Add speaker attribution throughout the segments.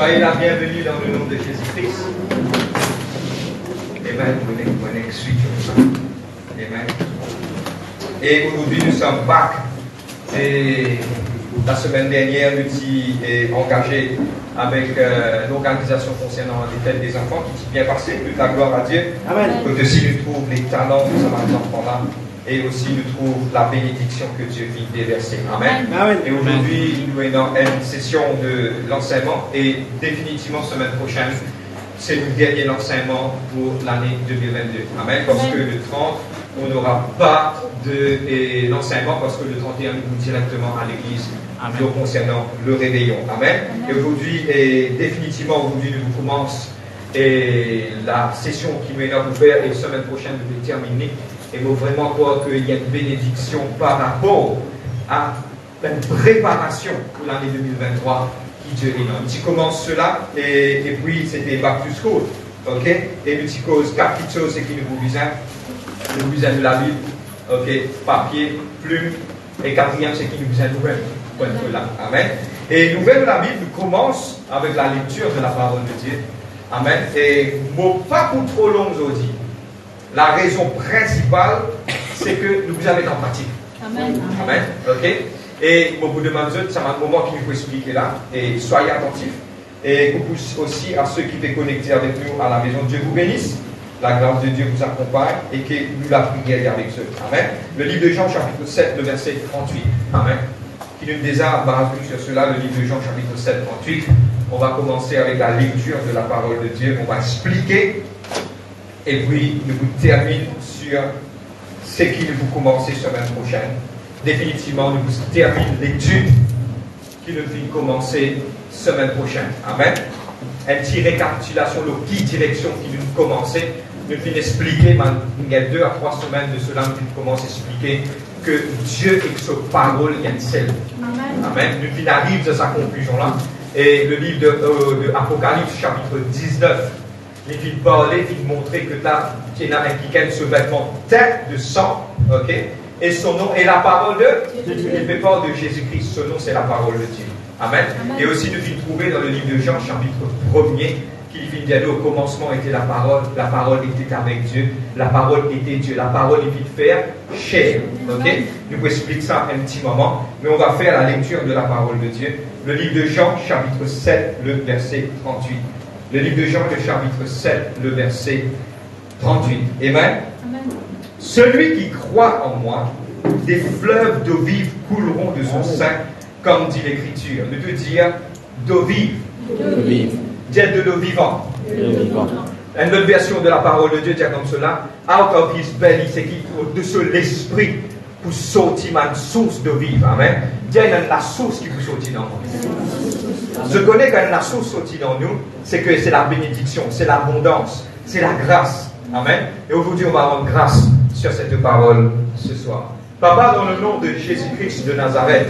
Speaker 1: Soyez la bienvenue dans le nom de Jésus-Christ. Amen. Amen. Et aujourd'hui, nous sommes back. Et la semaine dernière, nous sommes engagés avec l'organisation concernant les têtes des enfants qui s'est bien passé. Toute la gloire à Dieu.
Speaker 2: Amen.
Speaker 1: Donc aussi, nous trouvons les talents de ces enfants-là. Et aussi, nous trouvons la bénédiction que Dieu vit déverser. Amen.
Speaker 2: Amen.
Speaker 1: Et aujourd'hui, nous sommes dans une session de l'enseignement. Et définitivement, semaine prochaine, c'est le dernier enseignement pour l'année 2022. Amen. Parce que le 30, on n'aura pas de l'enseignement parce que le 31, nous sommes directement à l'église concernant le réveillon. Amen. Et aujourd'hui, définitivement, aujourd'hui, nous commençons la session qui m'est ouverte et la semaine prochaine, nous allons terminer. Et moi, vraiment croire qu'il y a une bénédiction par rapport à une préparation pour l'année 2023 qui Dieu est là. Tu commences cela et puis c'était back to school. Ok? Et nous cause quatre petites choses qui nous besoin. Nous besoin de la Bible. Ok? Papier, plume. Et quatrième, c'est qui nous besoin de nouvelles. Amen. Et nouvelle de la Bible nous commence avec la lecture de la parole de Dieu. Amen. Et pas pour trop long aujourd'hui. La raison principale, c'est que nous vous avez en pratique.
Speaker 3: Amen.
Speaker 1: Amen. Ok. Et vous demandez, c'est un moment qu'il faut expliquer là. Et soyez attentifs. Et beaucoup aussi à ceux qui sont connectés avec nous à la maison. Dieu vous bénisse. La grâce de Dieu vous accompagne et que nous la prière avec eux. Amen. Le livre de Jean, chapitre 7, le verset 38. Amen. Qui nous déjà basé sur cela, le livre de Jean, chapitre 7, 38. On va commencer avec la lecture de la parole de Dieu. On va expliquer. Et puis, nous vous terminons sur ce qui nous vous commencer semaine prochaine. Définitivement, nous vous terminons l'étude qui nous va commencer semaine prochaine. Amen. Une petite récapitulation de qui direction qui nous commencer. Nous allons expliquer, il y a 2 à 3 semaines de cela, nous commençons à expliquer que Dieu et que sa parole, il y a une seule. Amen. Nous arrivons à sa conclusion-là. Et le livre de Apocalypse, chapitre 19, il vient parler, il vient montrer que là, il y a un ce vêtement teint de sang, ok? Et son nom est la parole de Dieu. Il fait part de Jésus-Christ. Son nom, c'est la parole de Dieu. Amen. Amen. Et aussi, nous vient trouver dans le livre de Jean, chapitre 1er, qu'il vient dire au commencement était la parole était avec Dieu, la parole était Dieu, la parole est vite faire chair. Ok? Nous vous expliquer ça un petit moment, mais on va faire la lecture de la parole de Dieu. Le livre de Jean, chapitre 7, le verset 38. Le livre de Jean, le chapitre 7, le verset 38. Amen. Amen. Celui qui croit en moi, des fleuves d'eau vive couleront de son sein, comme dit l'Écriture. Nous te dire d'eau vive. Dire de l'eau vivante. Une autre version de la parole de Dieu dit comme cela. Out of his belly, c'est qui de l'esprit pour sortir une source de vivre. Amen. Dieu la source qui vous sortit dans nous. Je connais quand la source sortit dans nous, c'est que c'est la bénédiction, c'est l'abondance, c'est la grâce. Amen. Et aujourd'hui, on va rendre grâce sur cette parole ce soir. Papa, dans le nom de Jésus-Christ de Nazareth,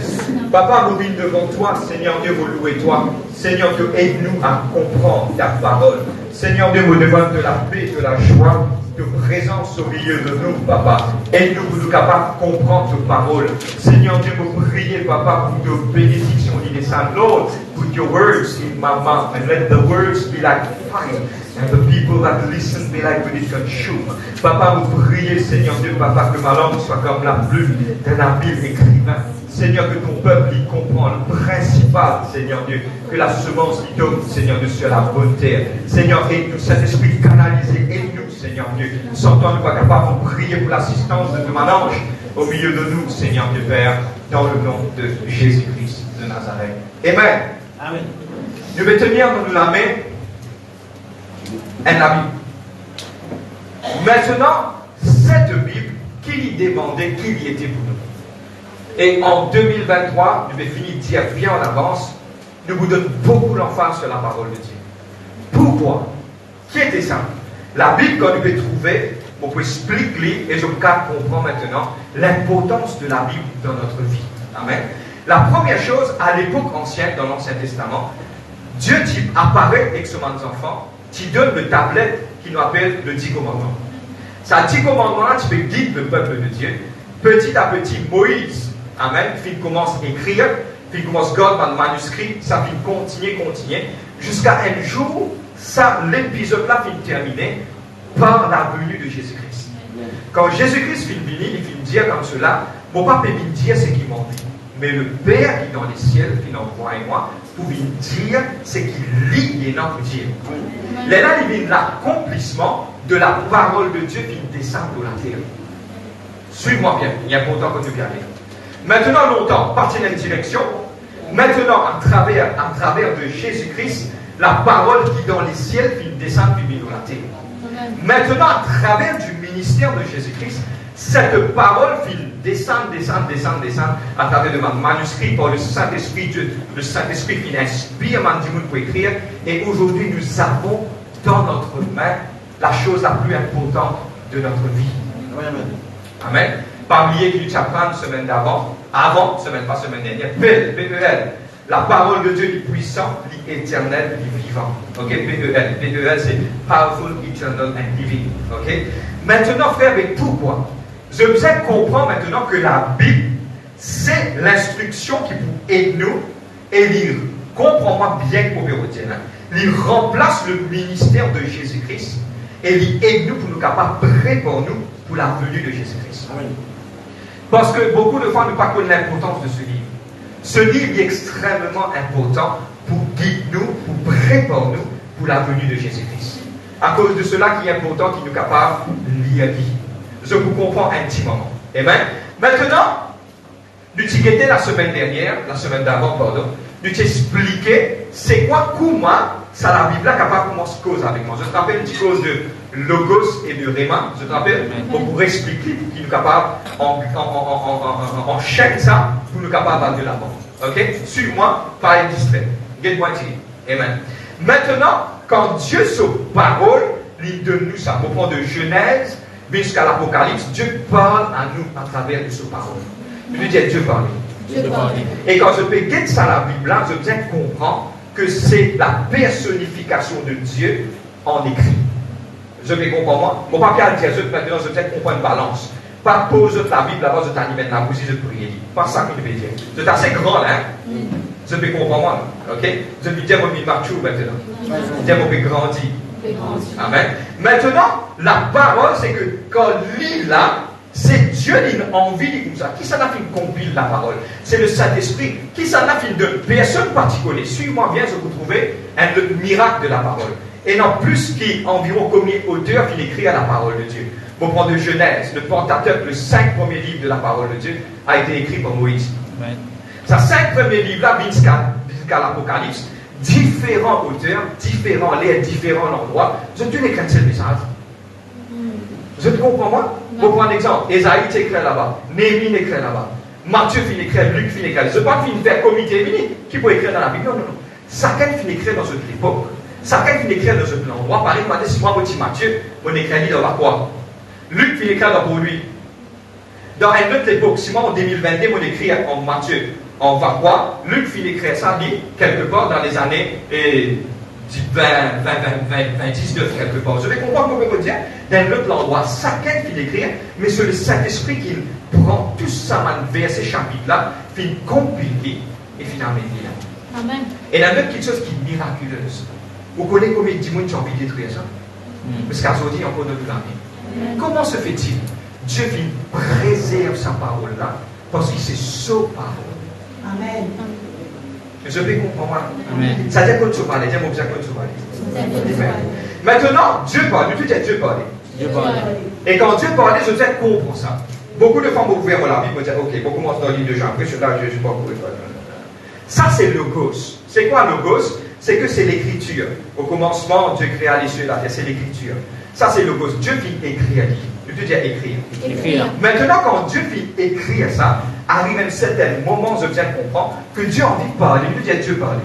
Speaker 1: Papa, nous venons devant toi, Seigneur Dieu, vous louez toi. Seigneur Dieu, aide-nous à comprendre ta parole. Seigneur Dieu, vous demande de la paix, de la joie, de présence au milieu de nous, Papa. Aide-nous pour nous capables de comprendre ta parole. Seigneur Dieu, vous priez, Papa, pour de bénédictions, dit les saints. Lord, put your words in my mouth and let the words be like fire. And the people that listen be like when it consume. Papa, vous priez, Seigneur Dieu, Papa, que ma langue soit comme la plume d'un habile écrivain. Seigneur, que ton peuple y comprend le principal, Seigneur Dieu, que la semence y donne, Seigneur Dieu, sur la bonne terre. Seigneur, aide-nous, Saint-Esprit canalisé, aide-nous, Seigneur Dieu. Sentons-nous pas capables de prier pour l'assistance de mon ange au milieu de nous, Seigneur Dieu, Père, dans le nom de Jésus-Christ de Nazareth. Amen. Amen. Nous vais tenir dans la main la Bible. Maintenant, cette Bible, qui y demandait, qui y était pour nous. Et en 2023, je vais finir de dire bien en avance, nous vous donnons beaucoup d'emphase sur la parole de Dieu. Pourquoi? Qui était ça? La Bible, quand nous pouvons trouver, on peut expliquer, et je comprends maintenant, l'importance de la Bible dans notre vie. Amen. La première chose, à l'époque ancienne, dans l'Ancien Testament, Dieu apparaît avec ses enfants, qui donne le tablette qui nous appelle le 10 commandements. Ces 10 commandements-là, tu peux guider le peuple de Dieu. Petit à petit, Moïse, amen, il commence à écrire, puis il commence à garder dans le manuscrit, ça fait continuer. jusqu'à un jour, ça, l'épisode-là finit terminé par la venue de Jésus-Christ. Quand Jésus-Christ finit venir, il finit dire comme cela, mon papa vient dire ce qu'il m'a dit. Mais le Père qui est dans les ciels, qui envoie et moi, pour venir dire ce qu'il lit et non pour dire. Là, il vient l'accomplissement de la parole de Dieu qui descend de la terre. Suis-moi bien, il y a longtemps que tu viens aller. Maintenant, longtemps, partir dans une direction. Maintenant, à travers de Jésus-Christ, la parole qui est dans les ciels qui descend puis vient de la terre. Maintenant, à travers du ministère de Jésus-Christ, cette parole descend à travers de manuscrit par le Saint-Esprit. Le Saint-Esprit qui inspire Mandimoun pour écrire. Et aujourd'hui, nous avons dans notre main la chose la plus importante de notre vie. Amen. Pas oublier qu'il nous apprend semaine d'avant, pas semaine dernière, PEL. La parole de Dieu est puissante, est éternelle, est vivant. Ok, PEL. PEL, c'est Powerful, Eternal and Living. Ok. Maintenant, frère, mais pourquoi? Je vous ai comprendre maintenant que la Bible, c'est l'instruction qui peut aider nous et lire. Comprends-moi bien pour Pérodien. Il remplace le ministère de Jésus-Christ et il aide nous pour nous capables de préparer nous pour la venue de Jésus-Christ. Parce que beaucoup de fois, nous ne pas connaître l'importance de ce livre. Ce livre est extrêmement important pour guider nous, pour préparer nous pour la venue de Jésus-Christ. À cause de cela qui est important, qui nous capable de lire. Je vous comprends intimement. Amen. Maintenant, nous t'étais la semaine d'avant, nous t'expliquer c'est quoi, comment, ça la Bible là capable comment se cause avec moi. Je te rappelle une petite cause de Logos et de Réma, je te rappelle, pour expliquer, pour qu'il nous capable en chaîne ça, pour nous capable de l'avant. Ok? Suis-moi, pas être distrait. Get-moi dit. Amen. Maintenant, quand Dieu se parole, il donne nous ça. Au point de Genèse jusqu'à l'Apocalypse, Dieu parle à nous à travers de sa parole. Je veux dire Dieu parle. Et quand je peux guetter ça la Bible là, je viens comprendre que c'est la personnification de Dieu en écrit. Je vais comprendre moi. Mon papier a dit maintenant, je viens comprendre une balance. Pas pose la Bible là-bas, je t'anime la bougie, je prie. Pas ça que je veux dire. C'est assez grand là. Je peux comprendre moi. Ok? Je peux dire mon marchou maintenant. Je peux dire mon peu grandi. Amen. Maintenant, la parole, c'est que quand lit là, c'est Dieu qui a envie de comme ça. Qui s'en a fait compile la parole? C'est le Saint-Esprit. Qui s'en a fait de personne particulière? Suis-moi bien, je vous trouver le miracle de la parole. Et non plus qu'environ combien d'auteurs qui écrit à la parole de Dieu. Au point de Genèse, le Pentateuque, le 5 premiers livres de la parole de Dieu, a été écrit par Moïse. Ces 5 premiers livres-là, jusqu'à l'Apocalypse, différents auteurs, différents lieux, différents endroits, je te n'écris un seul message. Je te comprends moi? Pour prendre un exemple, Ésaïe écrit là-bas, Néhémie écrit là-bas, Matthieu finit écrit, Luc finit écrit. Je ne pas finir faire comité qui peut écrire dans la Bible. Non. Chacun finit écrire dans une époque. Chacun finit écrire dans un endroit. Par exemple, si moi, petit Matthieu, mon écrit dans la quoi? Luc finit écrire dans pour lui. Dans une autre époque, si moi en 2022, mon écrit en Matthieu, on va quoi? Luc finit écrire ça, dit, quelque part dans les années 19 quelque part. Je vais comprendre comment vous dire. Dans l'autre endroit, chacun finit d'écrire, mais c'est le Saint-Esprit qui prend tout ça, vers ces chapitres-là, finit compiler et finalement dit. Amen. Et la même quelque chose qui est miraculeuse. Vous connaissez combien de démons qui ont envie de détruire ça? Parce qu'aujourd'hui, on connaît plus l'armée. Comment se fait-il? Dieu préserve sa parole-là parce qu'il c'est sa parole. Amen. Je vais comprendre. Ça veut dire qu'on se parle. Dis-moi bien qu'on se parle. Maintenant, Dieu parle. Nous, tout est Dieu parle. Et quand Dieu parle, je sais comprendre ça. Beaucoup de femmes ouvrent la Bible et disent ok, on commence dans le livre de Jean. Après, je suis là, je ne suis pas pour. Ça, c'est le Logos. C'est quoi le Logos? C'est que c'est l'écriture. Au commencement, Dieu créa les cieux et la terre. C'est l'écriture. Ça, c'est le Logos. Dieu fit écrire. Je veux dire écrire. Maintenant, quand Dieu fit écrire ça, arrive un certain moment, je viens de comprendre que Dieu a envie de parler. Je veux dire Dieu parler.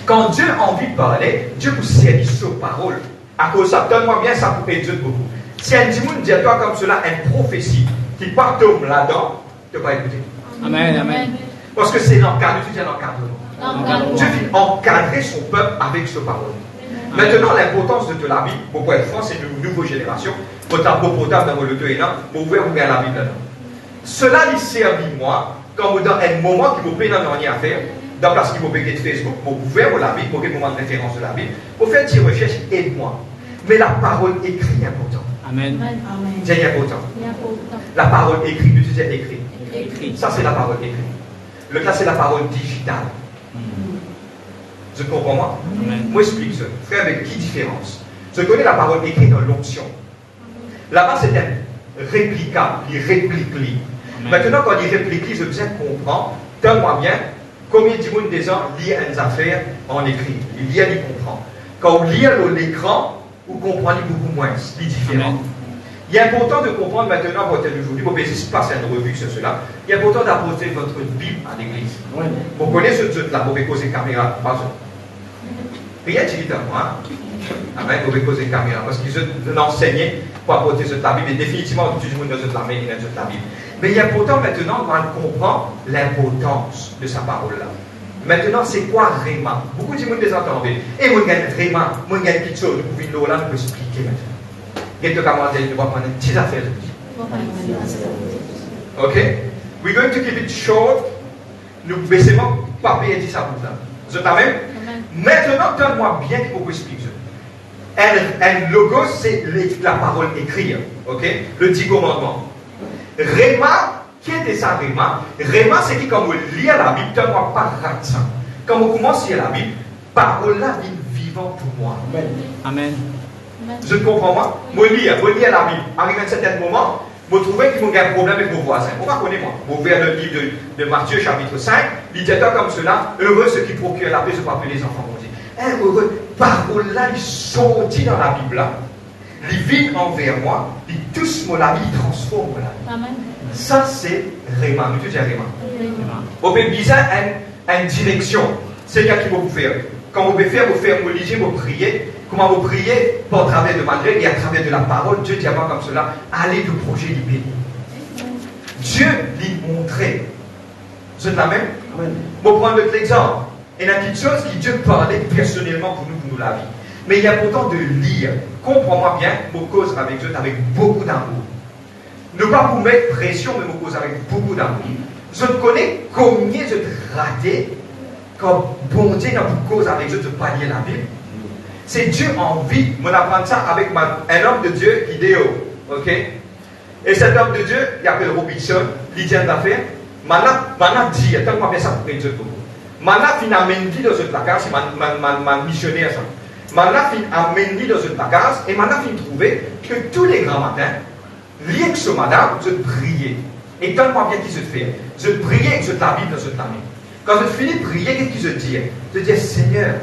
Speaker 1: Quand Dieu a envie de parler, Dieu vous servit sa parole. À cause de ça, donne-moi bien ça pour aider beaucoup. Si un démon dit à toi comme cela, une prophétie qui part là-dedans, tu ne vas pas écouter.
Speaker 2: Amen.
Speaker 1: Parce que c'est l'encadrement. Tu dis l'encadrement. Dieu vient encadrer son peuple avec sa parole. Maintenant, l'importance de la Bible, pour être franc, c'est une nouvelle génération. Votre apopotable dans le et là, vous pouvez ouvrir la Bible là-dedans. Cela lui servit moi, comme dans un moment qui vous paye dans rien à faire, dans la place qui m'a de Facebook, m'a ouvert la Bible, m'a moment de référence de la Bible, pour faire une recherche, aide-moi. Mais la parole écrite est importante.
Speaker 2: Amen.
Speaker 1: C'est important. La parole écrite, tu dis écrit. Ça, c'est la parole écrite. Le cas, c'est la parole digitale. Je comprends moi?
Speaker 2: Amen.
Speaker 1: Moi, explique ça. Frère, avec qui différence? Je connais la parole écrite dans l'onction. Là-bas, c'est un réplicable, il réplique. Maintenant, quand il réplique, je besoin de comprendre, donne-moi bien, combien de monde des gens lit une affaire en écrit. Il lit, il comprend. Quand on lit l'écran, vous comprenez beaucoup moins, c'est différent.
Speaker 2: Amen.
Speaker 1: Il est important de comprendre maintenant, votre aujourd'hui, vous pouvez passer une revue sur cela, il est important d'apporter votre Bible à l'église. Oui. Vous connaissez ce là, vous pouvez poser caméra, pas ça. Rien de dit à moi. Amen, vous pouvez poser caméra, parce qu'ils ont enseigné pour apporter cette Bible, et définitivement, tout le monde dans cette la Bible. Mais il est important maintenant de comprendre l'importance de sa parole-là. Maintenant, c'est quoi Réma? Beaucoup de monde les entendent. Et moi, je Réma, moi, je quelque chose, vous pouvez nous expliquer maintenant. Et tu vas prendre une petite affaire. Ok? We're going to keep it short. Nous baissons pas payer 10 à pour ça. Vous êtes même? Maintenant, donne-moi bien que vous expliquer. Un logo, c'est la parole écrite. Ok? Le 10 commandements. Réma, qui était ça Réma? Réma, c'est qui, quand vous lisez la Bible, donne-moi pas ça. Quand vous commencez la Bible, parole-là est vivante pour moi.
Speaker 2: Amen.
Speaker 1: Je comprends moi. Moi lis la Bible. Arrivé à un certain moment, vous trouvez qu'il y a un problème avec vos voisins. Vous connaissez moi. Vous ouvrez le livre de Matthieu, chapitre 5. Il dit comme cela, heureux ceux qui procurent la paix, je pas appeler les enfants de Dieu. Heureux, parole-là, il sortit dans la Bible là. Il vit envers moi, il touche mon vie, il transforme mon vie.
Speaker 3: Amen.
Speaker 1: Ça, c'est Réma. Nous disons Réma. Vous avez besoin d'une direction. C'est ce qu'il faut vous faire. Quand vous pouvez faire, vous religieux, vous priez. Comment vous priez? Par travers de malgré et à travers de la parole. Dieu dit avant comme cela, allez du projet du béni. Dieu lui montrait. Vous êtes la même? Je vais prendre l'autre exemple. Il y a quelque chose qui Dieu parlait personnellement pour nous la vie. Mais il est important de lire. Comprends-moi bien, mon cause avec Dieu avec beaucoup d'amour. Ne pas vous mettre pression, mais mon cause avec beaucoup d'amour. Je connais combien je raté quand bon Dieu n'a pas cause avec Dieu de pas lire la Bible. C'est Dieu envie, on apprend ça avec un homme de Dieu, Idéo. Ok? Et cet homme de Dieu, il s'appelle Robinson, Lydienne d'affaires. Maintenant, dit, attends-moi bien ça pour que Dieu pour vous. Maintenant, il amène dit dans ce placard, c'est ma missionnaire ça. Maintenant, il amène dit dans ce placard, et maintenant, il trouvait que tous les grands matins, lié que ce matin, je priais. Et donne-moi bien qui se fait. Je priais que je t'habite dans ce tamis. Quand je finis de prier, qu'est-ce que je dis? Je dis, Seigneur,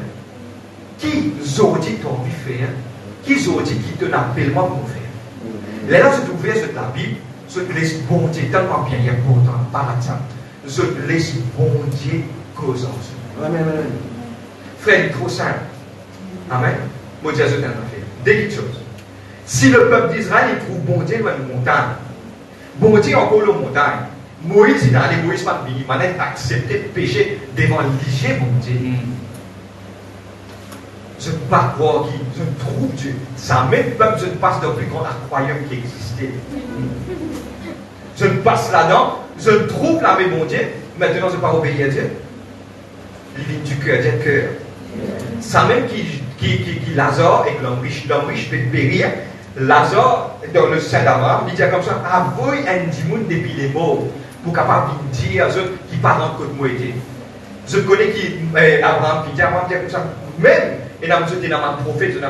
Speaker 1: qui zodi t'as envie de faire? Qui zodi qui te n'appelle moi pour faire? Là, je t'ouvre sur ta Bible, je te laisse bon Dieu, tellement bien, il y a pourtant, par exemple, je te laisse bon Dieu cause en ce. Amen. Frère, trop simple. Amen. Mon Dieu, je t'ai fait. Deux petites choses. Si le peuple d'Israël trouve bon Dieu dans une montagne, bon Dieu encore la montagne, Moïse, il a allé, Moïse pas de il m'a accepté de pécher devant l'Igé, bon Dieu. Je ne peux pas croire qui, je trouve Dieu. Ça même peuple, je ne passe dans le plus grand aquarium qui existait. Je ne passe là-dedans, je trouve la même bon Dieu, maintenant je ne vais pas obéir à Dieu. Il vient du cœur, du cœur. Ça même qui Lazare, et que l'homme riche peut périr, Lazare, dans le Saint d'Abraham, il dit comme ça, avouez un dimoun depuis les morts, pour capable de dire à ceux qui parlent en côte moitié. Je connais qui, Abraham, qui dit comme ça, même, et dans un prophète,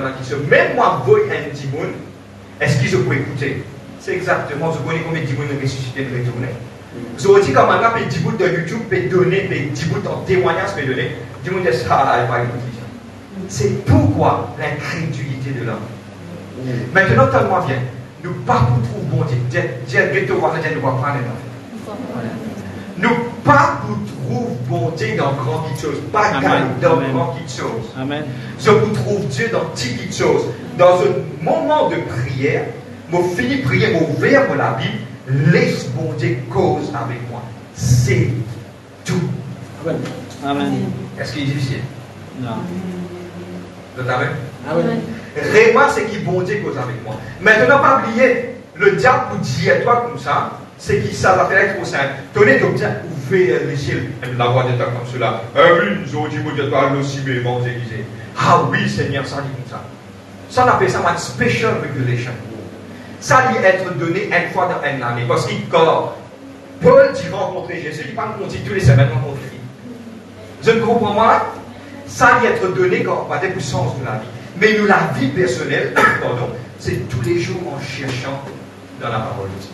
Speaker 1: même moi, voyez un dimoun, est-ce qu'ils peuvent écouter? C'est exactement, je connais combien de dimoun ressuscité de retourner. Je vous dis, comme un gars, des bouts de YouTube peut donner, des bouts en témoignage peut donner, du monde dit ça, il va écouter. C'est pourquoi l'incrédulité de l'homme. Maintenant, tellement bien, nous pas pour trouver bon Dieu. Dieu, nous va prendre nous pas pour trouver bon Dieu dans grand petites choses, pas dans grand petites choses.
Speaker 2: Amen.
Speaker 1: Je vous trouve Dieu dans petites choses. Dans un moment de prière, je finis de prier, je ouvert la Bible, laisse bon Dieu cause avec moi. C'est tout.
Speaker 2: Amen. Amen.
Speaker 1: Est-ce qu'il est difficile?
Speaker 2: Non.
Speaker 1: Vous êtes avec?
Speaker 2: Amen.
Speaker 1: Réma, c'est qui bon Dieu cause avec moi. Maintenant, pas oublier, le diable vous dit à toi comme ça, c'est qui ça va faire trop simple. Tenez donc bien, ouvrir les cieux, et la voix des temps comme cela. Oui, nous avons dit, mon Dieu, toi, aussi, mais bon, Élisée. Ah oui, Seigneur, ça dit comme ça. Ça, on appelle ça une special regulation. Ça doit être donné une fois dans une année. Parce que quand Paul dit rencontrer Jésus, il ne pas dit tous les semaines rencontrer. Je ne comprends pas. Ça doit être donné quand on a des puissances de la vie. Mais nous, la vie personnelle, pardon, c'est tous les jours en cherchant dans la parole de Dieu.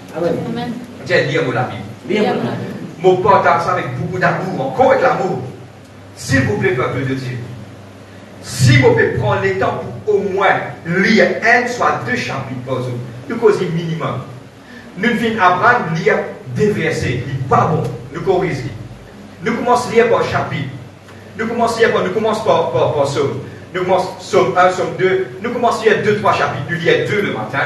Speaker 2: Amen.
Speaker 1: Tiens, lire la Bible.
Speaker 2: Lire.
Speaker 1: Mon partage ça avec beaucoup d'amour, encore avec l'amour. S'il vous plaît, peuple de Dieu. Si vous pouvez prendre le temps pour au moins lire un, soit deux chapitres par jour, nous causons minimum. Nous venons apprendre à lire des versets, qui n'est pas bon, nous corrigeons. Nous commençons à lire par chapitre. Nous commençons par Somme. Nous commençons Somme 1, Somme 2. Nous commençons à lire 2-3 chapitres. Nous lisons 2 le matin.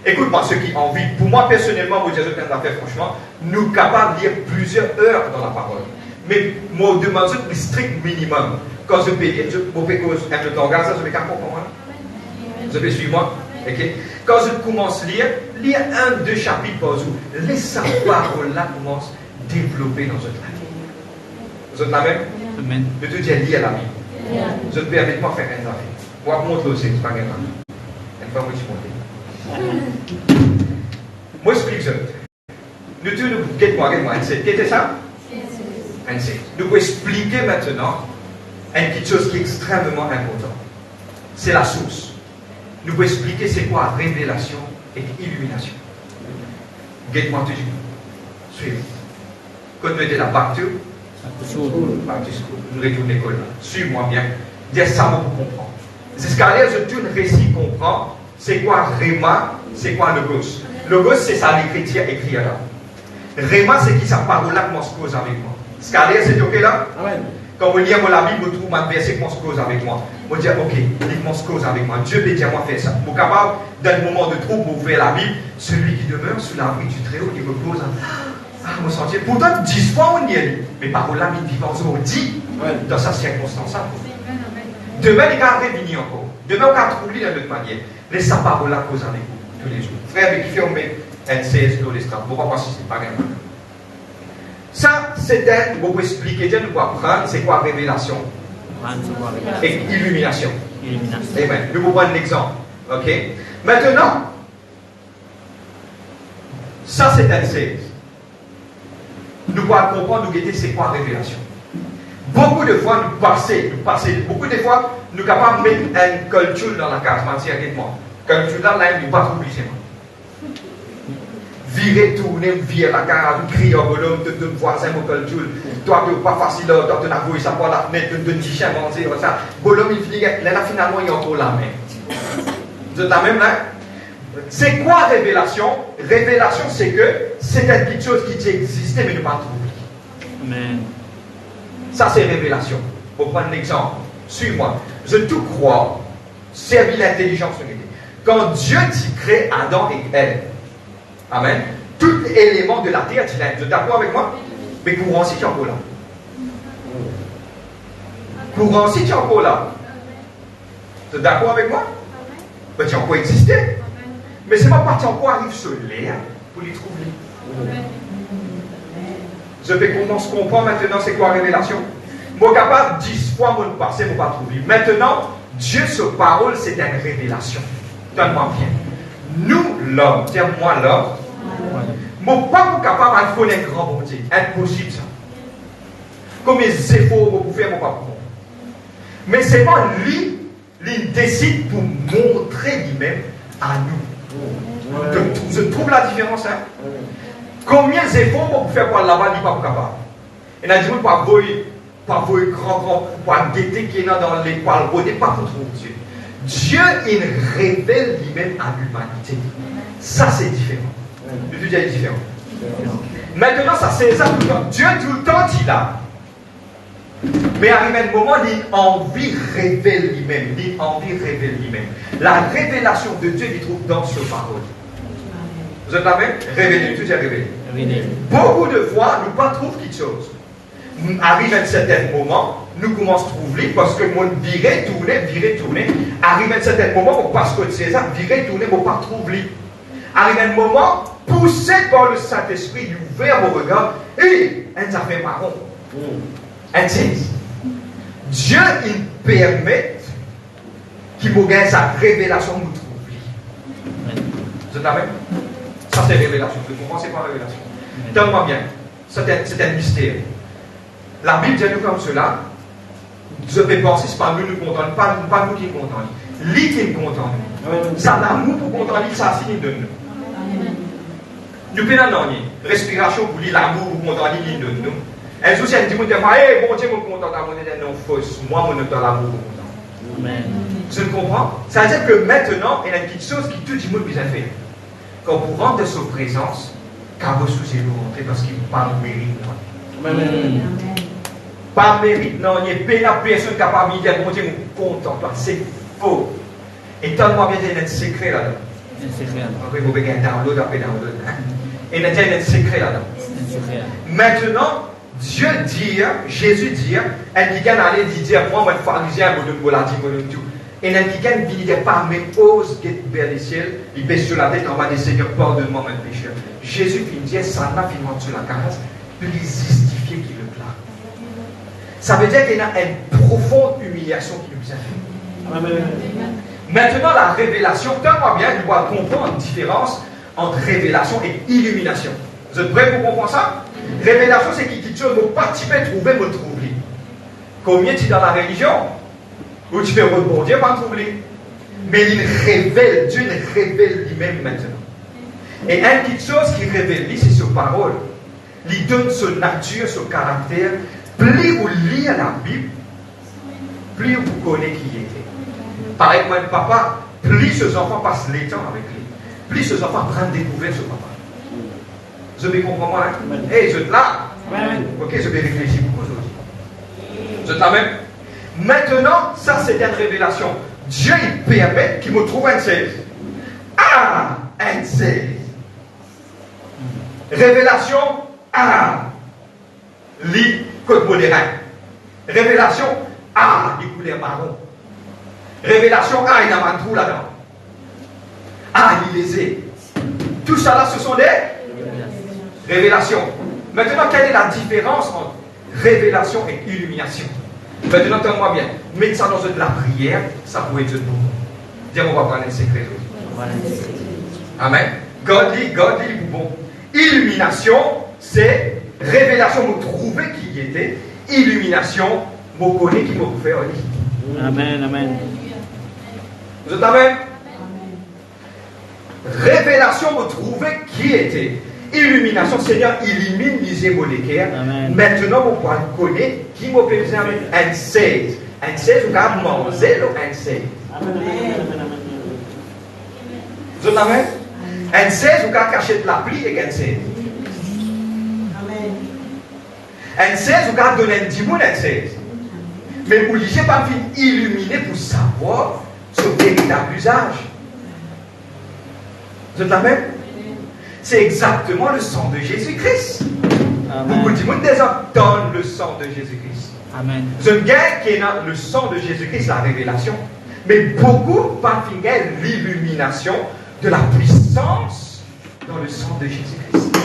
Speaker 1: Écoute-moi, ceux qui ont envie. Pour moi, personnellement, vous dire ce que franchement, nous sommes capables de lire plusieurs heures dans la parole. Mais moi, je demande le strict minimum. Quand je paye, je fais cause un de temps, ça, je vais pas comprendre. Je vais suivre moi. Okay? Quand je commence à lire 1-2 chapitres par jour, laisse sa parole-là commence à développer dans votre vie. Vous êtes la même?
Speaker 2: Amen.
Speaker 1: Je te dis, lis à la Bible. Je te permets de faire un affaire. Moi, je montre aussi, c'est pas grave. Une fois, moi, je montre. Moi, je explique ça. Nous, tu nous, qu'est-ce que ça? Nous pouvons expliquer maintenant quelque chose qui est extrêmement important. C'est la source. Nous pouvons expliquer c'est quoi révélation et illumination. Guette-moi toujours. Suivez. Quand nous étions là, back to school. Nous retournons à l'école. Suivez-moi bien. Dire ça pour comprendre. C'est ce qu'à je tourne récit comprend. C'est quoi Réma, c'est quoi Logos. Logos, c'est ça l'écriture écrit là. Réma, c'est qui sa parole-là commence à cause avec moi. Ce qu'à c'est ok là? Amen. Quand vous lisez la Bible, vous trouvez un verset qui commence à cause avec moi. Vous dites, ok, il commence à cause avec moi. Dieu peut dire moi faire ça. Vous êtes capable, dans le moment de trouble, vous ouvrez la Bible. Celui qui demeure sous l'abri du Très-Haut, il repose. Ah, me sentir. Pourtant, 10 fois on y est. Mais par là, il vit on dit dans sa circonstance. Demain, il va revenir encore. Demain, on va trouver d'une autre manière. Laissez sa parole là cause avec vous tous les jours. Frère, avec qui fait on met un 16 dans les straps. Vous ne pouvez pas si c'est pas grave. Ça, c'est un, vous pouvez expliquer, Dieu nous va prendre, c'est quoi révélation et illumination. Amen. Nous vous prendre l'exemple. Ok? Maintenant, ça c'est un 16. Nous pouvons comprendre, nous guetter, c'est quoi révélation. Beaucoup de fois, nous passons, beaucoup de fois, nous sommes capables de mettre un culture dans la case, matière avec moi. Culture là, il n'est pas trop obligé. Virer, tourner, virer la case, crier au bonhomme, de voisin, mon culture. Toi, tu n'es pas facile, toi, tu n'as pas ça par la fenêtre, de te chien, manger, ça. Bonhomme, il finit, là, finalement, il y a encore la main. Vous êtes la même là? C'est quoi révélation? Révélation, c'est que c'est quelque chose qui existait, mais ne pas trouvé.
Speaker 2: Amen.
Speaker 1: Ça, c'est révélation. Pour prendre l'exemple, suis-moi. Je tout crois, servir l'intelligence. Quand Dieu dit crée Adam et Ève, amen, tout élément de la terre, tu l'as. Vous êtes d'accord avec moi? Mais courant si tu es encore là. Courant si tu es encore là. Vous êtes d'accord avec moi? Mais tu as encore existé. Mais c'est pas parti encore arrive sur l'air pour les trouver. Je vais commencer à comprendre maintenant c'est quoi révélation. Moi capable 10 fois mon passé, je ne pas trouver. Maintenant, Dieu, sa parole, c'est une révélation. Donne-moi bien. Nous, l'homme, tiens-moi l'homme, je ne suis pas capable de faire un grand bon Dieu. Impossible ça. Comme les efforts que vous faire, je ne pas comprendre. Mais c'est pas lui, il décide pour montrer lui-même à nous. Je trouve la différence. Hein? Combien d'efforts pour faire quoi là-bas, il n'est pas capable. Il a dit, pas voir grand, pas guetter qui est dans les poils, pas contre Dieu. Dieu, il révèle lui-même à l'humanité. Ça, c'est différent. Le Dieu est différent. Maintenant, ça, c'est ça tout le temps. Dieu, tout le temps, il a. Mais arrive un moment, il a envie de révéler lui-même. Il a envie de révéler lui-même. La révélation de Dieu, il trouve dans sa parole. Vous êtes la même? Révéler, tout est révélé. Beaucoup de fois, nous ne pas trouver quelque chose. Arrive à un certain moment, nous commençons à trouver parce que mon virer, tourner. Arrive à un certain moment, on passe que c'est ça, virer, tourner, on ne pas trouver. Arrive un moment, poussé par le Saint-Esprit, il ouvert mon regard et elle a fait marron. Elle dit, Dieu, il permet qu'il me gagne sa révélation, nous trouve. Vous êtes là-même? Ça, c'est révélation. Vous comprenez, c'est pas révélation. Tellement bien. C'est un mystère. La Bible dit nous comme cela. Je peux penser, c'est pas nous qui nous contents, pas nous qui nous contents. Lui qui nous contents. Ça, l'amour pour contenter, ça signe de nous. Nous pouvons respiration pour lui, l'amour pour contenter, il donne nous. Un jour, c'est un dimanche, hey, bon Dieu, me content, non, fausse. Moi, mon dans l'amour pour content.
Speaker 2: Amen.
Speaker 1: Je comprends. Ça veut dire que maintenant, il y a une petite chose qui tout le monde besoin faire. Quand vous rentrez de sa présence, car vous souciez vous rentrer parce qu'il ne pas mérite.
Speaker 2: Amen.
Speaker 1: Pas mérite, non, il n'y a personne capable de dire, mon Dieu, me content, toi. C'est faux. Et tellement bien, il y a un secret là-dedans.
Speaker 2: Un secret.
Speaker 1: Après, vous pouvez download après download. Et il y a un secret là-dedans. Maintenant, Dieu dit, Jésus dit, elle dit qu'elle allait dire, moi, je suis pharisien, je me dis, tout. Et elle dit qu'elle ne dit pas, mais ose vers les ciels, il baisse sur la tête, on va dire, Seigneur, pardonne-moi mes péchés. Jésus dit, ça n'a finalement sur la case, plus justifié qu'il le plaît. Ça veut dire qu'il y a une profonde humiliation qui nous a fait.
Speaker 2: Amen.
Speaker 1: Maintenant, la révélation, tellement bien, tu dois comprendre une différence entre révélation et illumination. Vous êtes prêts pour comprendre ça? Révélation, c'est quelque chose que participer à trouver, me trouver. Combien tu es dans la religion, où tu fais bon Dieu, pas trouver. Mais il révèle, Dieu le révèle lui-même maintenant. Et une petite chose qui révèle, c'est sa parole. Il donne sa nature, son caractère. Plus vous lisez la Bible, plus vous connaissez qui il était. Par exemple, papa, plus ses enfants passent le temps avec lui, plus ses enfants prennent découvrir ce papa. Je me comprends moi, hein? Hey, je suis là. Ok, je vais réfléchir beaucoup aujourd'hui. Je suis là même. Maintenant, ça c'est une révélation. Dieu il permet qu'il me trouve un 16. Ah, un 16. Révélation, ah, lit code modéré. Révélation, ah, les couleurs marron. Révélation, ah, il y a un trou là-dedans. Ah, il les est. Tout ça là, ce sont des révélations. Maintenant, quelle est la différence entre révélation et illumination? Maintenant, entends-moi bien. Mettre ça dans de la prière, ça pourrait être bon. Dire, on va prendre un secret. Amen. Godly, bon. Illumination, c'est révélation, vous trouvez qui y était. Illumination, vous connaissez qui vous fait.
Speaker 2: Amen, amen.
Speaker 1: Vous êtes amen? Révélation, vous trouvez qui était. Illumination, Seigneur, illumine les moléculaires. Maintenant, vous pouvez connaître qui vous fait un 16. Un 16, vous pouvez manger un 16. Vous êtes amen? Un 16, vous pouvez cacher de la pluie avec un 16. Un 16, vous pouvez donner un 10 mois un 16. Mais vous ne lisez pas illuminer pour savoir son véritable usage. Vous êtes amen? C'est exactement le sang de Jésus-Christ. Beaucoup de monde déjà donne le sang de Jésus-Christ.
Speaker 2: Amen.
Speaker 1: Je gagne qui est dans le sang de Jésus-Christ, la révélation. Mais beaucoup pas l'illumination de la puissance dans le sang de Jésus-Christ.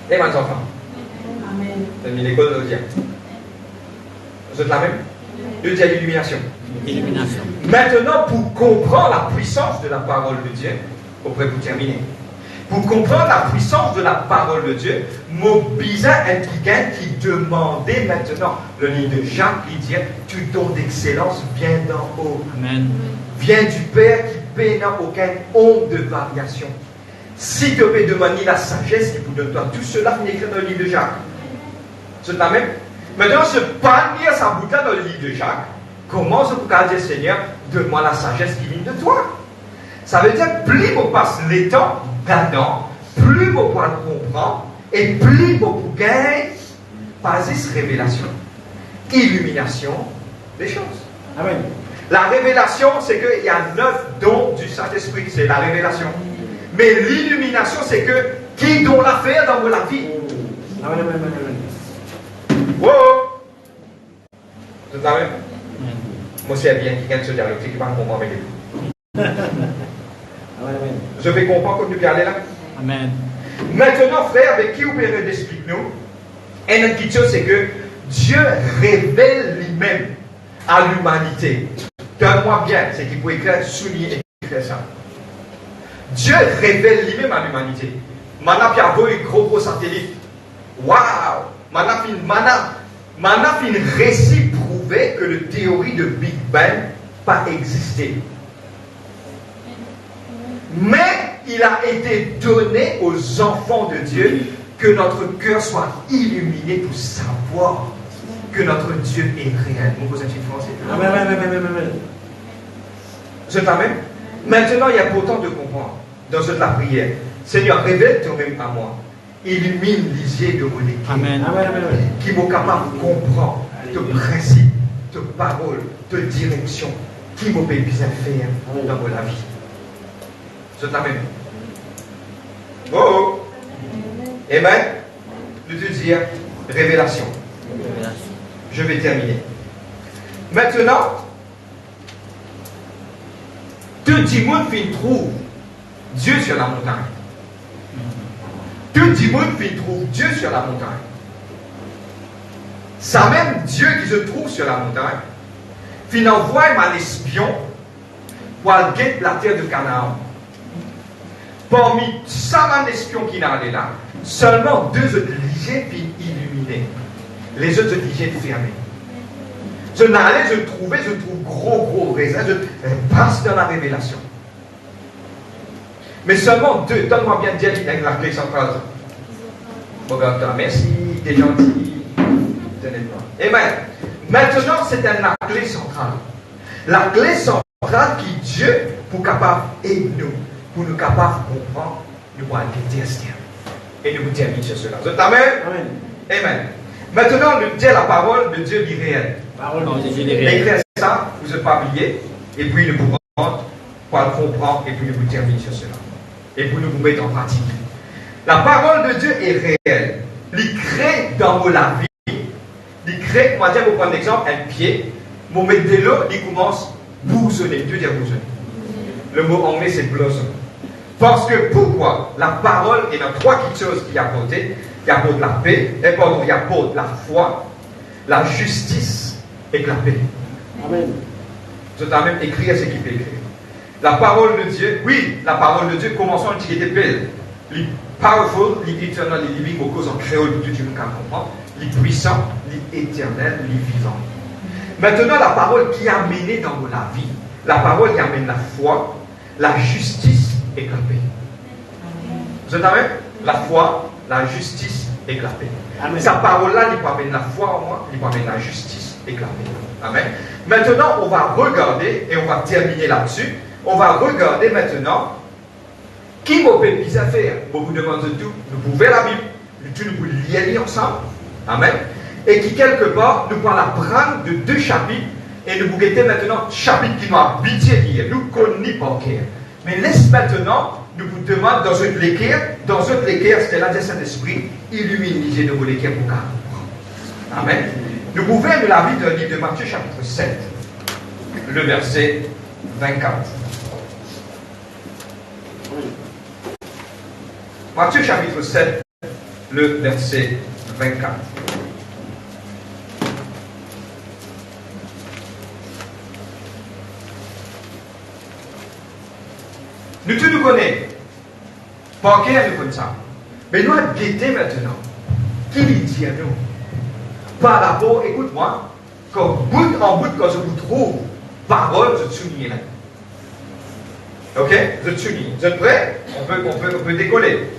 Speaker 1: Et mes enfants. Amen. C'est une école de dire. Vous êtes la même? Dieu dit l'illumination.
Speaker 2: Illumination.
Speaker 1: Maintenant, pour comprendre la puissance de la parole de Dieu, auprès pour terminer. Pour comprendre la puissance de la parole de Dieu, mobiliser un quelqu'un qui demandait maintenant, le livre de Jacques, il dit, tu don d'excellence vient d'en haut.
Speaker 2: Amen.
Speaker 1: Vient du Père qui paie n'a aucune onde de variation. Si tu peux demander la sagesse, il vous donne toi. Tout cela est écrit dans le livre de Jacques. C'est la même. Maintenant, je pas lire sa bouteille dans le livre de Jacques. Comment je peux dire, Seigneur, donne-moi la sagesse qui vient de toi? Ça veut dire, plus on passe les temps là-dedans, plus on pourra comprendre, et plus on pourra gagner par cette révélation, illumination des choses.
Speaker 2: Amen.
Speaker 1: La révélation, c'est qu'il y a 9 dons du Saint-Esprit, c'est la révélation. Mais l'illumination, c'est que qui doit la faire dans la vie?
Speaker 2: Amen, amen, amen.
Speaker 1: Wow! Vous savez? Moi, c'est bien qui gagne ce dialogue, c'est qui va comprendre avec lui. Je vais comprendre comme nous aller là.
Speaker 2: Amen.
Speaker 1: Maintenant, frère, avec qui vous pouvez expliquer nous? Et une petite chose, c'est que Dieu révèle lui-même à l'humanité. Donne-moi bien, c'est qu'il faut écrire, souligner et écrire ça. Dieu révèle lui-même à l'humanité. Maintenant, il y a un gros satellite. Waouh! Maintenant, un récit prouvé que la théorie de Big Bang n'a pas existé. Mais il a été donné aux enfants de Dieu que notre cœur soit illuminé pour savoir que notre Dieu est réel. Vous posez une français?
Speaker 2: Amen.
Speaker 1: Je t'amène. Maintenant, il y a pourtant de comprendre dans cette la prière. Seigneur, révèle toi-même à moi. Illumine les yeux de mon équipe.
Speaker 2: Amen.
Speaker 1: Qui m'ont capable de comprendre tes principes, tes paroles, tes directions. Qui m'ont bien faire dans mon vie. Je t'amène. Oh! Amen. Nous te dire révélation. Je vais terminer. Maintenant, tout le monde trouve Dieu sur la montagne. Tout le monde trouve Dieu sur la montagne. Ça même Dieu qui se trouve sur la montagne, fin envoie un espion pour aller guetter la terre de Canaan. Parmi 100 espions qui n'allaient là, seulement 2 autres liés puis illuminés. Les autres liés fermés. Je n'allais, je trouve gros raisin, je passe dans la révélation. Mais seulement 2, donne-moi bien dire avec la clé centrale. Regarde, merci, t'es gentil. Amen. Maintenant, c'est la clé centrale. La clé centrale qui Dieu pour capable aider nous, pour nous capable de comprendre, nous allons tester. Et nous vous terminer sur cela. Vous êtes amen? Amen. Maintenant, nous dire la parole de Dieu est réelle. Écrire ça, vous n'êtes pas oublié, et puis nous vous rendre, pour le comprendre, et puis nous vous terminer sur cela. Et puis nous vous mettre en pratique. La parole de Dieu est réelle. Il crée dans la vie. Il crée, moi, je vais vous prendre l'exemple, un pied. Mon mettre de l'eau, il commence à bousonner. Dieu dit bousonner. Le mot anglais, c'est blossom. Parce que pourquoi? La parole est dans 3 choses qui apportent. Il apporte la paix, il apporte la foi, la justice et la paix. Amen. Je t'ai même écrit à ce qu'il peut écrire. La parole de Dieu, oui, la parole de Dieu, commençons à dire belle. Les powerful, les éternels, les living, beaucoup en créole, tout le monde comprend. Les puissants, les éternels, les vivants. Maintenant, la parole qui a mené dans la vie, la parole qui amène la foi, la justice et la paix. Vous êtes avec? La foi, la justice et la paix. Amen. Sa parole-là, il peut amener la foi en moi, il peut amener la justice et la paix. Amen. Maintenant, on va regarder, et on va terminer là-dessus, on va regarder maintenant qui m'a fait des affaires. On vous demande de tout, nous pouvons la Bible, nous pouvons lire ensemble. Amen. Et qui, quelque part, nous pouvons la prendre de 2 chapitres, et nous vous guetter maintenant chapitre qui nous a habitué lire, nous connaissons par cœur. Mais laisse maintenant, nous vous demandons dans une l'équerre, c'était là de Saint-Esprit, illumine les yeux de vos l'équerre pour comprendre. Amen. Nous pouvons de la vie d'un livre de Matthieu chapitre 7, le verset 24. Matthieu chapitre 7, le verset 24. Nous tous nous connaissons. Par cœur nous connaissons ça. Mais nous allons guetter maintenant. Qui lui dit à nous? Par rapport, écoute-moi, quand bout en bout, quand je vous trouve parole, je souligne là. Ok? Je souligne. Vous êtes prêts? On peut décoller.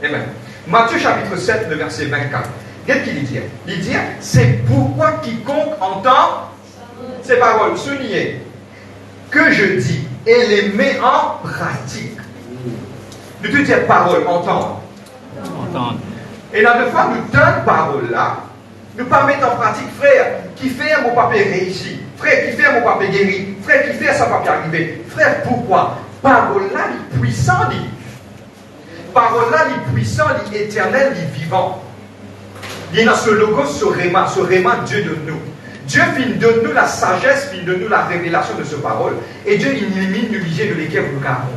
Speaker 1: Amen. Matthieu chapitre 7, le verset 24. Qu'est-ce qu'il dit? Il dit, c'est pourquoi quiconque entend ces paroles, soulignez, que je dis, et les met en pratique. Nous te disons parole, entendre. Et dans deux fois, nous donne parole là, nous pas mettre en pratique, frère, qui fait mon papier réussi, frère, qui fait mon papier guéri, frère, qui fait sa papier arrivé. Frère, pourquoi? Parole là, il est puissant, parole là, il est puissant, il est éternel, il est vivant. Il est dans ce logo, ce réma, Dieu de nous. Dieu donne nous la sagesse, donne nous la révélation de ce parole. Et Dieu illumine nous lier de l'équerre pour nous comprendre.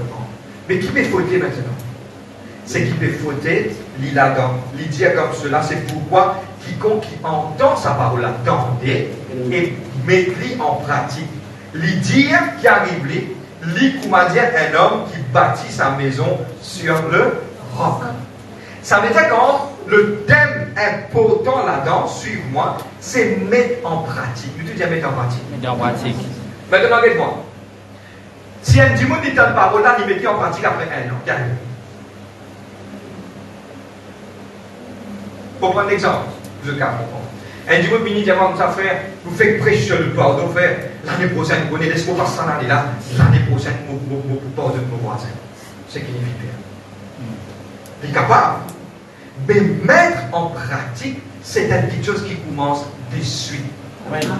Speaker 1: Mais qui peut fauter maintenant? C'est qui peut fauter, il dit comme cela, c'est pourquoi quiconque qui entend sa parole attendez et met-li en pratique. Il dit qui arrive, lui, comment dire, un homme qui bâtit sa maison sur le roc. Ça veut dire que le thème important là-dedans, suivez-moi, c'est mettre en pratique. Je te dis mettre en pratique.
Speaker 2: Mettre en pratique.
Speaker 1: Maintenant, regarde-moi. Si un dimanche dit une parole là, il met en pratique après un an. Regardez. Pour prendre l'exemple, je capte. Un dimanche, il dit à ça, frère, vous faites prêcher sur le pardon, frère. L'année prochaine, vous connaissez, laisse-moi passer ça l'année là. L'année prochaine, vous pardonnez mon voisin. C'est qu'il est vite. Il est capable. Mais mettre en pratique, c'est quelque chose qui commence de suite.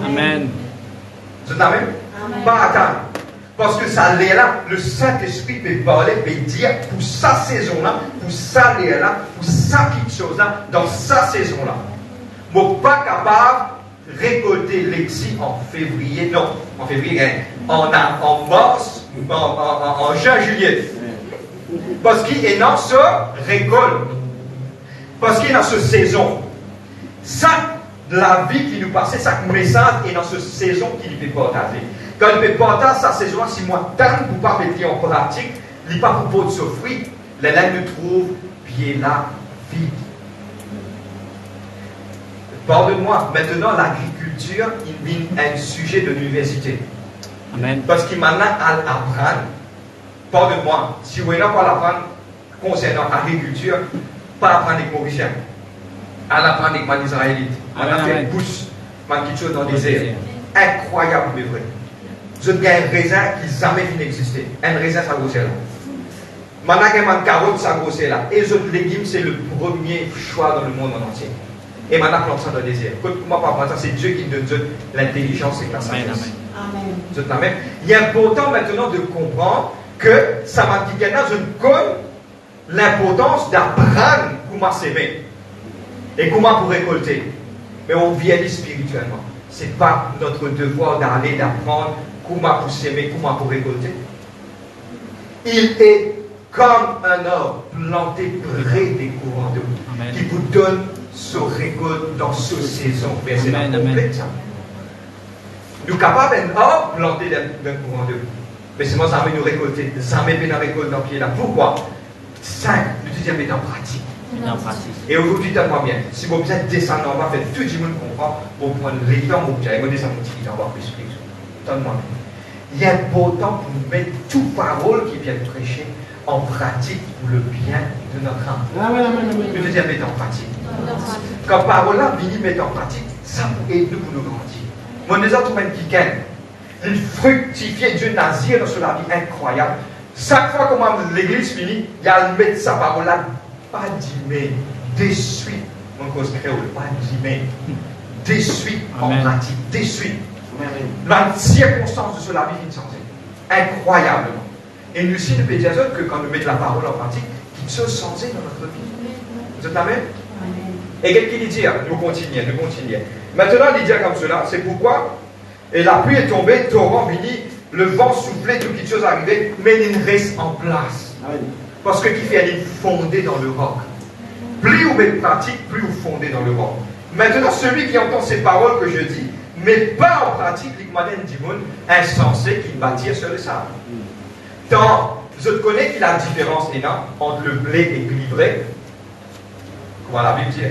Speaker 2: Amen.
Speaker 1: Vous êtes amen? Pas attendre. Parce que ça l'est là, le Saint-Esprit peut parler, peut dire pour sa saison-là, pour ça l'est là, pour ça quelque chose-là, dans sa saison-là. Mais pas capable de récolter l'exil en février, non, en février, en mars, en juin, juillet. Parce qu'il est dans ce récolte. Parce qu'il est dans cette saison. Ça, la vie qui nous passe, chaque message est dans cette saison qu'il peut partager. Quand il peut partager sa saison, si moi, tant pour ne pas mettre en pratique, il n'est pas pour votre souffrir, les laine nous trouve pied là, vide. Pardonne-moi, maintenant l'agriculture, il devient un sujet de l'université.
Speaker 2: Amen.
Speaker 1: Parce qu'il maintenant à apprendre. Pardonne-moi, si vous n'avez pas l'apprendre concernant l'agriculture, pas apprendre avec Mauricien, à l'apprendre avec les Israélites. On a fait pousse, quelque chose dans le désert. Incroyable, mais vrai. Je gagne un raisin qui n'a jamais fini d'exister. Un raisin, ça grossit là. Maintenant, il y a une carotte, ça grossit là. Et les autres légumes, c'est le premier choix dans le monde en entier. Et maintenant, plante ça dans le désert. Comment pas prendre ça? C'est Dieu qui donne l'intelligence et la sagesse. Amen. Il est important maintenant de comprendre que ça m'a dit que je connais l'importance d'apprendre comment s'aimer et comment pour récolter. Mais on vieillit spirituellement. Ce n'est pas notre devoir d'aller d'apprendre comment pour s'aimer, comment pour récolter. Il est comme un arbre planté près des courants d'eau qui vous donne ce récolte dans cette saison. Mais c'est la complète ça. Nous sommes capables d'un arbre planté d'un courant d'eau. Mais c'est moi ça nous récolter. Ça met bien récolte dans le pied là. Pourquoi? 5, nous disons mettre en pratique. Et aujourd'hui, tellement bien. Si vous êtes descendre en bas, faites tout le monde comprend, vous prenez les temps, vous allez descendre un petit peu en bas plus. Tellement bien. Il est important pour nous mettre toute parole qui vient prêcher en pratique pour le bien de notre âme. Nous disons mettre en pratique. Quand parole là, vient mettre en pratique, ça peut aider nous pour nous grandir. Mon des autres même qui gagnent, il fructifie Dieu nazir dans la vie incroyable. Chaque fois que l'église finit, il y a le mettre sa parole là, pas d'aimer, de suite. Mon cause créole, pas d'aimer, de suite en pratique, de suite. La circonstance de la vie vient changer. Incroyablement. Et nous aussi, nous pouvons dire que quand nous mettons la parole en pratique, qu'il se changer dans notre vie. Vous êtes amen? Et qu'est-ce qu'il dit? Nous continuons. Maintenant, il dit comme cela, c'est pourquoi, et la pluie est tombée, torrent vini, le vent soufflait, toutes les choses arrivaient, mais il reste en place. Parce que qui fait, elle est fondée dans le roc. Plus vous mettez pratique, plus vous fondez dans le roc. Maintenant, celui qui entend ces paroles que je dis, mais pas en pratique, l'Ikmaden Dimoun, insensé qui bâtit sur le sable. Tant, je connais qu'il y a la différence énorme entre le blé et l'ivraie. Comment la Bible dit?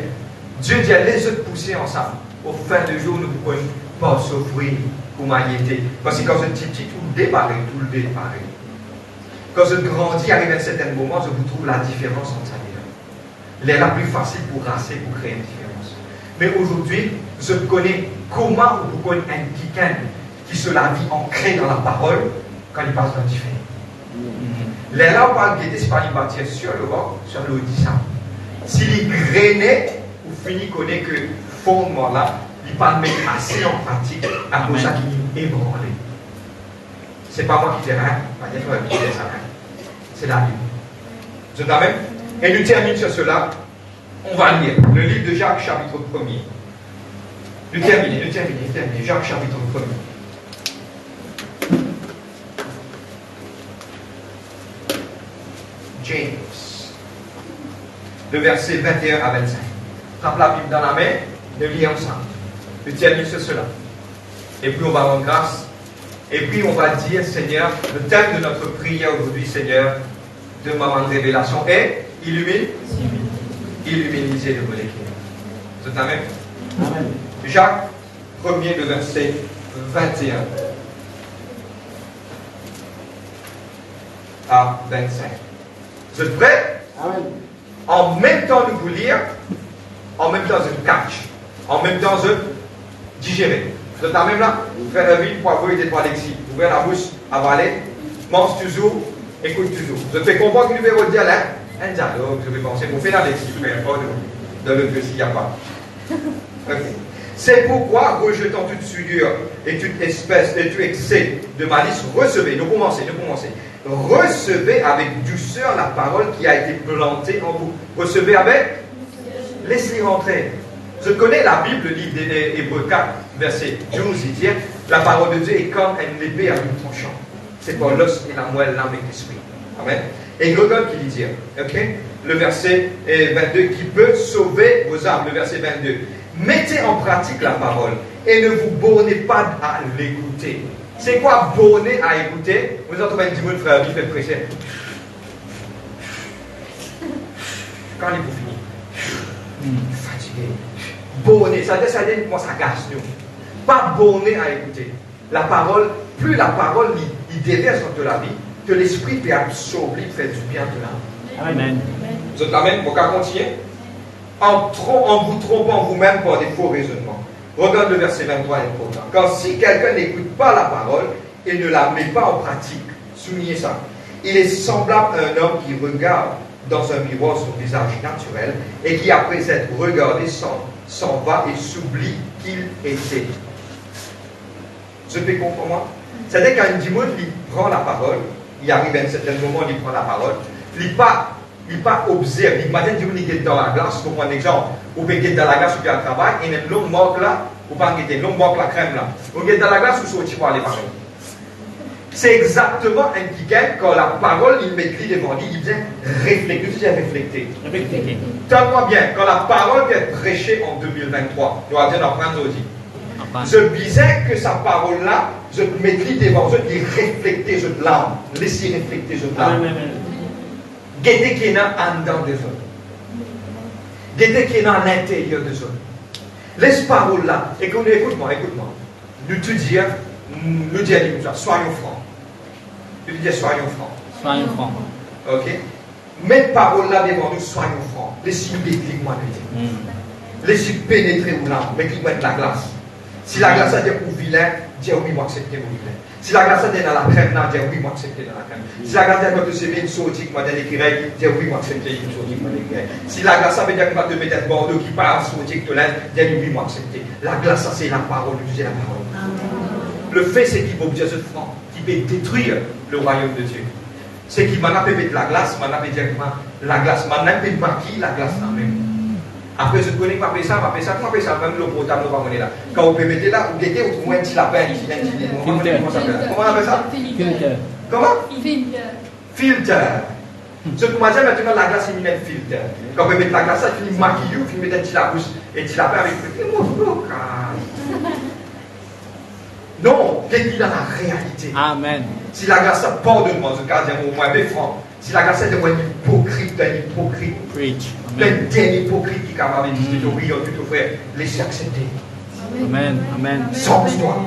Speaker 1: Dieu dit, les autres pousser ensemble. Au fin de jour, nous ne pouvons pas s'offrir pour m'aïter. Parce que quand je suis petit, tout le débarré. Quand je grandis, arrive à un certain moment, je vous trouve la différence entre ça et là. Elle est la plus facile pour raser, pour créer une différence. Mais aujourd'hui, je connais comment vous connaissez un quelqu'un qui se la vie ancrée dans la parole quand il passe dans le différent. Les là, on parle de c'est pas il bâtir sur le roc, sur l'Odyssée. S'il est grainé, vous finissez connaître que fondement là, il parle mettre assez en pratique à cause ça qui est ébranlé. C'est pas moi qui dis rien, c'est la Bible. Je t'amène. Et nous terminons sur cela. On va lire le livre de Jacques, chapitre 1er. Nous terminons. Jacques, chapitre 1er. James. Le verset 21 à 25. Prends la Bible dans la main, de lire ensemble. Le termine sur cela. Et puis on va rendre grâce. Et puis on va dire, Seigneur, le thème de notre prière aujourd'hui, Seigneur, de moment de révélation est illumine les yeux de vos lecteurs. Vous êtes amen? Amen. Jacques 1er, le verset 21 à 25. Vous êtes prêts? Amen. En même temps de vous lire, en même temps de catch, en même temps de digérer. Vous êtes même là? Faire la vie, poivre et des trois lexiques. Ouvrez la bouche, avaler, mange toujours, écoute toujours. Vous faites comprendre que le numéro de dialogue, un dialogue, je vais penser, vous faites la lexique, mais pas de l'autre s'il n'y a pas. Okay. C'est pourquoi, rejetant toute souillure et toute espèce et tout excès de malice, recevez, nous commencez. Recevez avec douceur la parole qui a été plantée en vous. Recevez avec, laissez rentrer. Je connais la Bible, le livre d'Hébreux 4, verset 12, il dit, la parole de Dieu est comme une épée à double tranchant. C'est pour l'os et la moelle, l'âme et l'esprit. Amen. Et regarde qui dit, ok? Le verset 22, qui peut sauver vos âmes. Le verset 22. Mettez en pratique la parole et ne vous bornez pas à l'écouter. C'est quoi borner à écouter? Vous entendez un petit mot de frère, il fait prêcher. Quand il vous finit, fatigué. Borner, ça dit comment ça casse nous. Pas borner à écouter. La parole, plus la parole il déverse dans la vie, que l'esprit peut absorber, faire du bien de l'âme.
Speaker 2: Amen.
Speaker 1: Vous êtes là même, vous pouvez continuer. En vous trompant vous-même par des faux raisonnements. Regarde le verset 23 important. Car si quelqu'un n'écoute pas la parole et ne la met pas en pratique, soulignez ça, il est semblable à un homme qui regarde dans un miroir son visage naturel et qui, après s'être regardé, s'en va et s'oublie qu'il était. Je peux comprendre? C'est-à-dire qu'un dimanche, il prend la parole, il arrive à un certain moment, il prend la parole, il pas observe, il matin, il est dans la glace, pour prendre un exemple, ou peut être dans la glace, ou bien au travail, et il y a une longue marque là, ou pas une longue marque la crème là. Ou bien dans la glace, ou sorti pour aller parler. C'est exactement indiqué quand la parole, il m'écrit devant lui, il vient réfléchir. Je dis réfléchir. Tends-moi bien, quand la parole est prêchée en 2023, je dois dire d'apprendre aujourd'hui. Je disais que sa parole-là, je m'écris devant eux, il réfléchit, je l'âme. Laissez réfléchir, je l'âme. Guettez qui est en dedans des autres. Guettez qui est à l'intérieur des autres. Laisse parole là. Écoute-moi. Nous te dire, soyons francs. Nous te dire, soyons francs. Ok? Mets parole là devant nous, soyons francs. Laissez-nous déclic-moi de dire. Laissez-nous pénétrer ou là, mettez-moi de la glace. Si la glace a dit ou vilain, dis oui, moi accepter mon vilain. Si la glace a dit dans la crème, dis oui, moi accepter dans la crème. Si la glace a dit que tu sais une sortie, moi dans l'écureuil, dis oui, moi accepter une sortie dans l'écureuil. Si la glace a dit que tu mettre un bordeaux qui part en sortie que tu l'as, dis oui, moi accepter. La glace, c'est la parole, c'est la parole. Le fait, c'est qu'il faut dire ce franc, qui peut détruire le royaume de Dieu. C'est qu'il m'a appelé de la glace, m'a appelé directement la glace, m'a appelé maquille la glace là même. Après, je connais pas ça, même le portable, on va là. Quand vous mettez là, vous mettez, vous trouvez un petit lapin, comment on appelle ça?
Speaker 2: Filter.
Speaker 1: Comment? Filter. Ce que moi j'aime maintenant, la glace, il met un filter. Quand vous mettez la glace, il finit maquillé, vous mettez un petit lapin avec non, qu'est-ce qu'il y a dans la réalité?
Speaker 2: Amen.
Speaker 1: Si la grâce pardonne-moi, je garde un mot moins franc. Si la grâce est un hypocrite,
Speaker 2: Preach.
Speaker 1: un
Speaker 2: Amen.
Speaker 1: hypocrite qui est capable de dire oui, tout frère, laissez accepter.
Speaker 2: Amen.
Speaker 1: Sans histoire.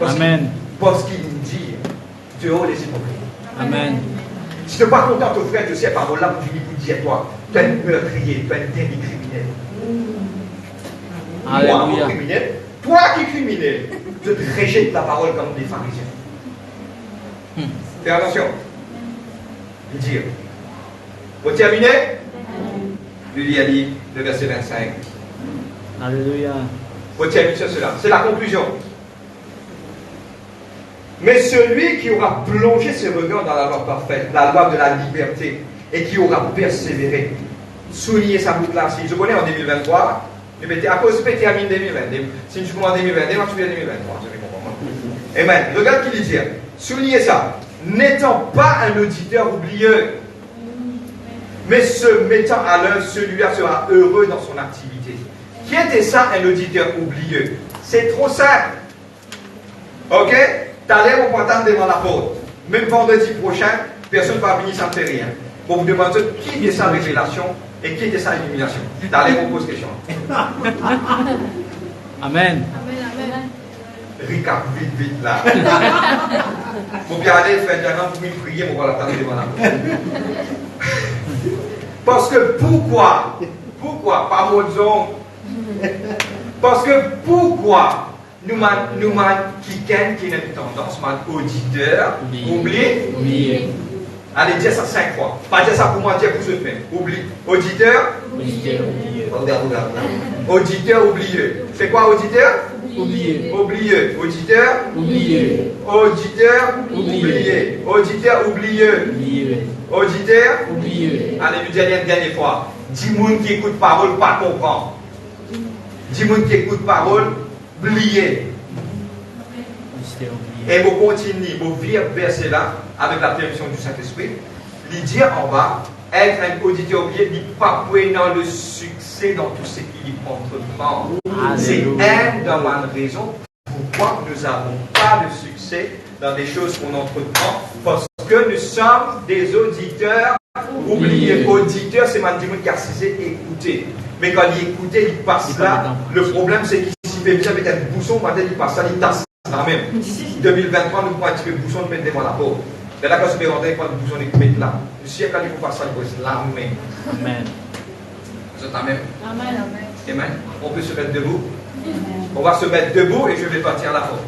Speaker 2: Amen.
Speaker 1: Parce qu'il nous dit, dehors les hypocrites.
Speaker 2: Amen.
Speaker 1: Si tu n'es pas content, ton frère, tu sais, par là, tu dis dire toi, tu es un meurtrier, tu es un dernier criminel. Moi, mon criminel, toi qui es criminel, je te rejette la parole comme des pharisiens. Fais attention. Dire. Vous terminez? Lui a dit le verset 25.
Speaker 2: Alléluia.
Speaker 1: Vous terminez sur cela. C'est la conclusion. Mais celui qui aura plongé ses regards dans la loi parfaite, la loi de la liberté, et qui aura persévéré, souligner sa boucle là. Si je connais en 2023, je vais à cause de termine 2020. Si je commence en 2020, je vais en 2023. Je vais comprendre. Amen. Regarde qui dit. Soulignez ça. N'étant pas un auditeur oublieux. mais se mettant à l'œuvre, celui-là sera heureux dans son activité. Qui était ça, un auditeur oublieux? C'est trop simple. Ok? T'allais au pointant devant la porte. Même vendredi prochain, personne ne va venir, ça ne fait rien. Pour vous demander qui était sa révélation et qui était sa illumination. T'allais vous poser question.
Speaker 2: Amen.
Speaker 1: Recap, vite là. Vous bien aller faire des gens pour prier, on va la table devant la porte. Parce que pourquoi, pas mon zone. Parce que pourquoi nous quelqu'un qui a une tendance, auditeur, oublie. Allez, dis ça 5 fois. Pas dire ça pour moi, dire pour ce même. Oublie. Auditeur. Regarde. Auditeur oublieux. C'est quoi auditeur?
Speaker 2: Oublié.
Speaker 1: Auditeur.
Speaker 2: Oublié.
Speaker 1: Auditeur. Oublié. Auditeur oublieux. Auditeur.
Speaker 2: Oublié.
Speaker 1: Allez, nous disons une dernière fois. 10 personnes qui écoutent parole, pas comprendre. 10 personnes qui écoutent parole, oublier. Et vous continuez, vous vivre verset là, avec la permission du Saint-Esprit, lui dire en bas, être un auditeur oublié, il n'est pas dans le succès dans tout ce qu'il entreprend. C'est une des raisons pourquoi nous n'avons pas de succès dans des choses qu'on entreprend, parce que nous sommes des auditeurs oubliés. Auditeur, c'est Mandimoun qui a cessé d'écouter. Mais quand il écoutait, il passe là. Le problème, c'est qu'il s'y fait bien avec un bouchon, maintenant il passe là, il tasse. La même. 2023, nous prenons un petit peu de bouchon, nous mettons devant la porte. Mais là, quand je me rendais, il prend le bouchon, il met là. Le siècle, il faut faire ça, il faut se la même.
Speaker 2: Amen.
Speaker 1: C'est la même. Amen. On peut se mettre debout. On va se mettre debout et je vais partir à la porte.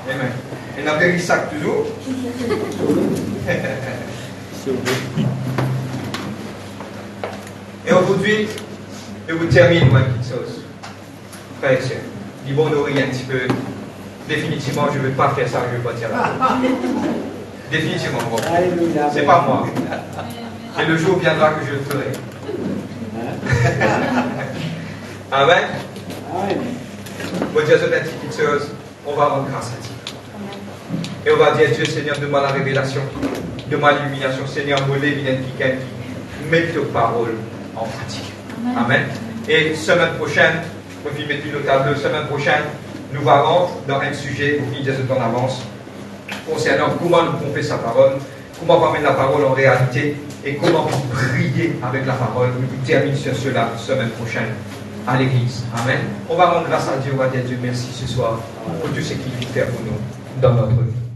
Speaker 1: Amen. Et on a pris sac toujours. Et aujourd'hui, je vous termine ma petite sauce. Frère et sœur. Ils vont nourrir un petit peu. Définitivement, je ne vais pas faire ça, je vais pas dire là. Définitivement, bon. C'est pas moi. Et le jour viendra que je le ferai. Amen. Bon Dieu, c'est une petite chose. On va rendre grâce à Dieu. Et on va dire, Dieu Seigneur, demande la révélation, demande l'illumination. Seigneur, molé, viens qui met tes paroles en pratique. Amen. Et semaine prochaine, vous mettez le tableau, semaine prochaine, nous verrons dans un sujet, vous dites en avance, concernant comment nous pomper sa parole, comment ramener la parole en réalité et comment prier avec la parole. Nous terminons sur cela semaine prochaine à l'église. Amen. On va rendre grâce à Dieu, on va dire Dieu merci ce soir pour tout ce qu'il fait pour nous dans notre vie.